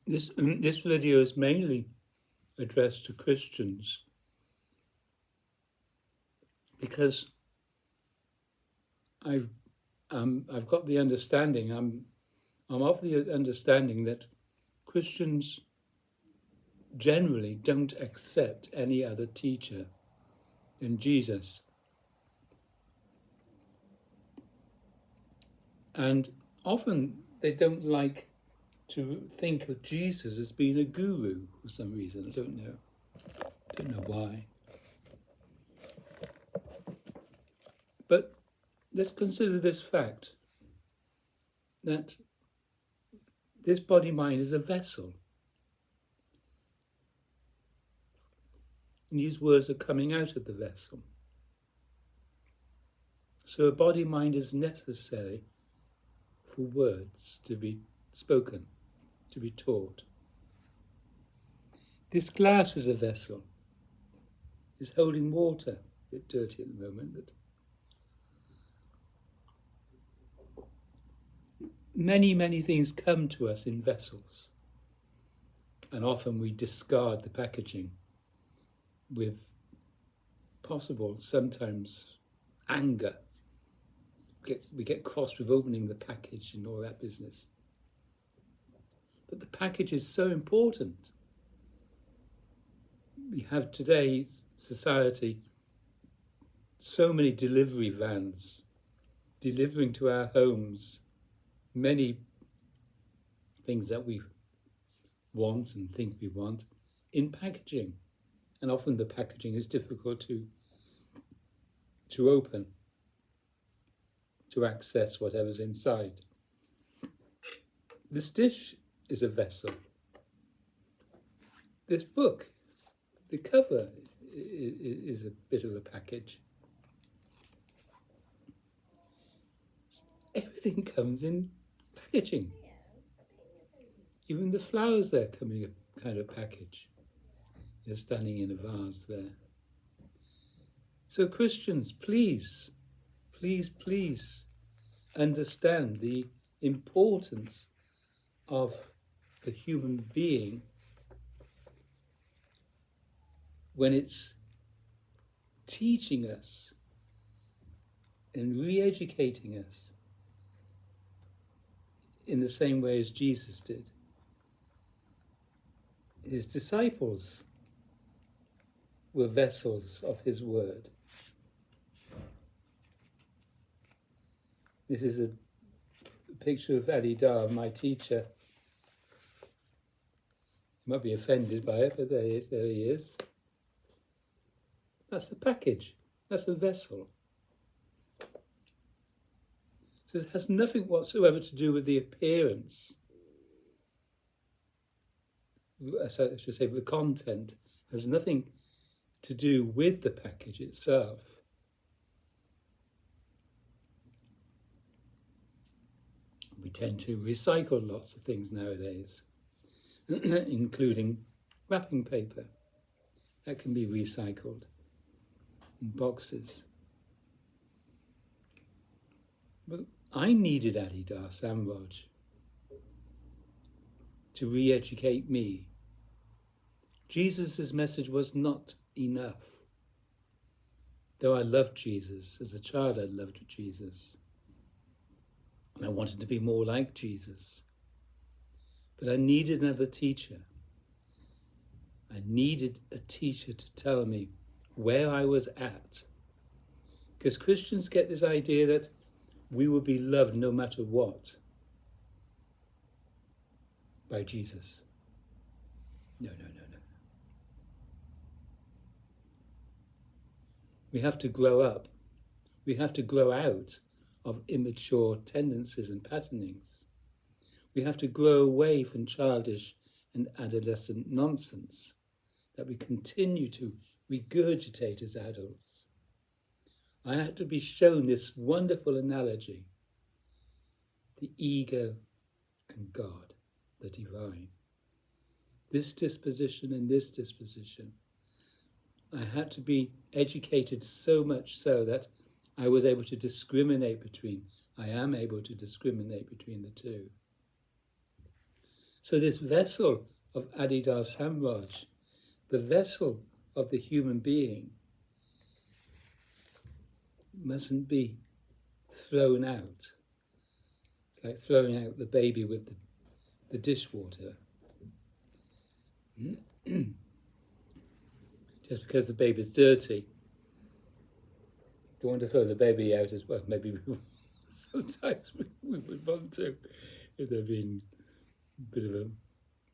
This video is mainly addressed to Christians because I've got the understanding. I'm of the understanding that Christians generally don't accept any other teacher than Jesus, and often they don't like to think of Jesus as being a guru for some reason. I don't know why. But let's consider this fact, that this body-mind is a vessel. And these words are coming out of the vessel. So a body-mind is necessary for words to be spoken, to be taught. This glass is a vessel. It's holding water. A bit dirty at the moment, but many things come to us in vessels, and often we discard the packaging with possible, sometimes, anger. We get cross with opening the package and all that business. But the package is so important. We have today's society so many delivery vans delivering to our homes many things that we want and think we want in packaging. And often the packaging is difficult to open, to access whatever's inside. This dish is a vessel. This book, the cover, is a bit of a package. Everything comes in packaging. Even the flowers there come in a kind of package. They're standing in a vase there. So Christians, please understand the importance of the human being when it's teaching us and re-educating us in the same way as Jesus did. His disciples were vessels of his word. This is a picture of Ali Dar, my teacher. You might be offended by it, but there he is. That's the package. That's the vessel. So it has nothing whatsoever to do with the appearance. I should say the content has nothing to do with the package itself. We tend to recycle lots of things nowadays, including wrapping paper. That can be recycled in boxes. But I needed Ali Dar Samraj to re-educate me. Jesus' message was not enough. Though I loved Jesus, as a child I loved Jesus. And I wanted to be more like Jesus. But I needed another teacher. I needed a teacher to tell me where I was at. Because Christians get this idea that we will be loved no matter what by Jesus. No. We have to grow up. We have to grow out of immature tendencies and patternings. We have to grow away from childish and adolescent nonsense that we continue to regurgitate as adults. I had to be shown this wonderful analogy, the ego and God, the divine. This disposition and this disposition. I had to be educated so much so that I was able to discriminate between, I am able to discriminate between the two. So this vessel of Adidar Samraj, the vessel of the human being, mustn't be thrown out. It's like throwing out the baby with the dishwater. Just because the baby's dirty, don't want to throw the baby out as well. Maybe sometimes we would want to, if they've been a bit of a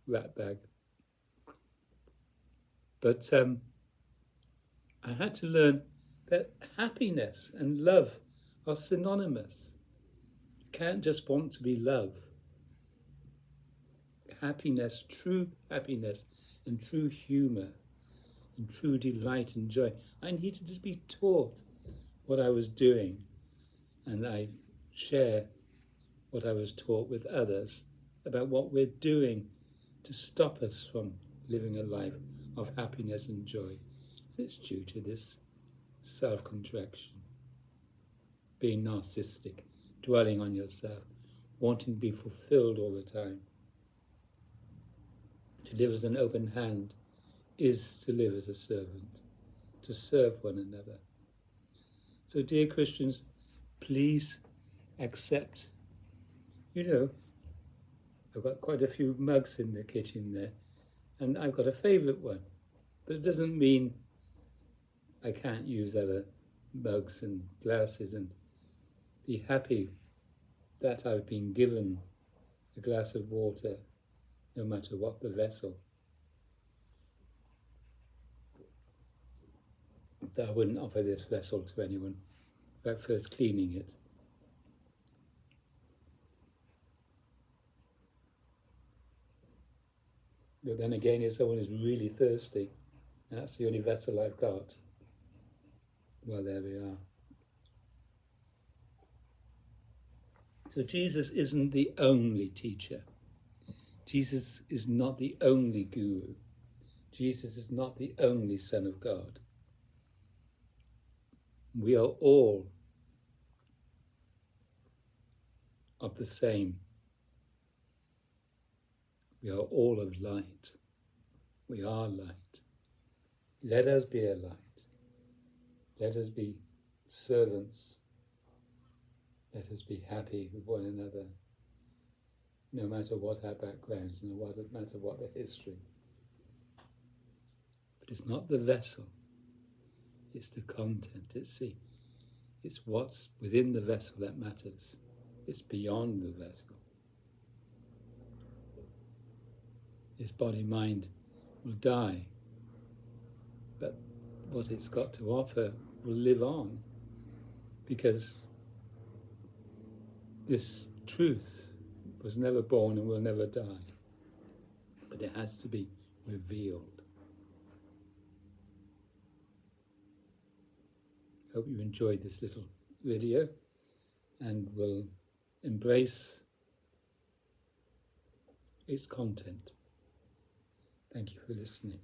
rat bag. But I had to learn that happiness and love are synonymous. You can't just want to be loved. Happiness, true happiness and true humour and true delight and joy. I needed to be taught what I was doing, and I share what I was taught with others about what we're doing to stop us from living a life of happiness and joy. It's due to this self-contraction, being narcissistic, dwelling on yourself, wanting to be fulfilled all the time. To live as an open hand is to live as a servant, to serve one another. So, dear Christians, please accept. I've got quite a few mugs in the kitchen there, and I've got a favourite one, but it doesn't mean I can't use other mugs and glasses, and be happy that I've been given a glass of water, no matter what the vessel. That I wouldn't offer this vessel to anyone without first cleaning it. But then again, if someone is really thirsty, and that's the only vessel I've got, well, there we are. So Jesus isn't the only teacher. Jesus is not the only guru. Jesus is not the only Son of God. We are all of the same. We are all of light. We are light. Let us be a light. Let us be servants. Let us be happy with one another, no matter what our backgrounds, no matter what the history. But it's not the vessel, it's the content, it's what's within the vessel that matters. It's beyond the vessel. This body-mind will die, but what it's got to offer will live on, because this truth was never born and will never die, but it has to be revealed. Hope you enjoyed this little video and will embrace its content. Thank you for listening.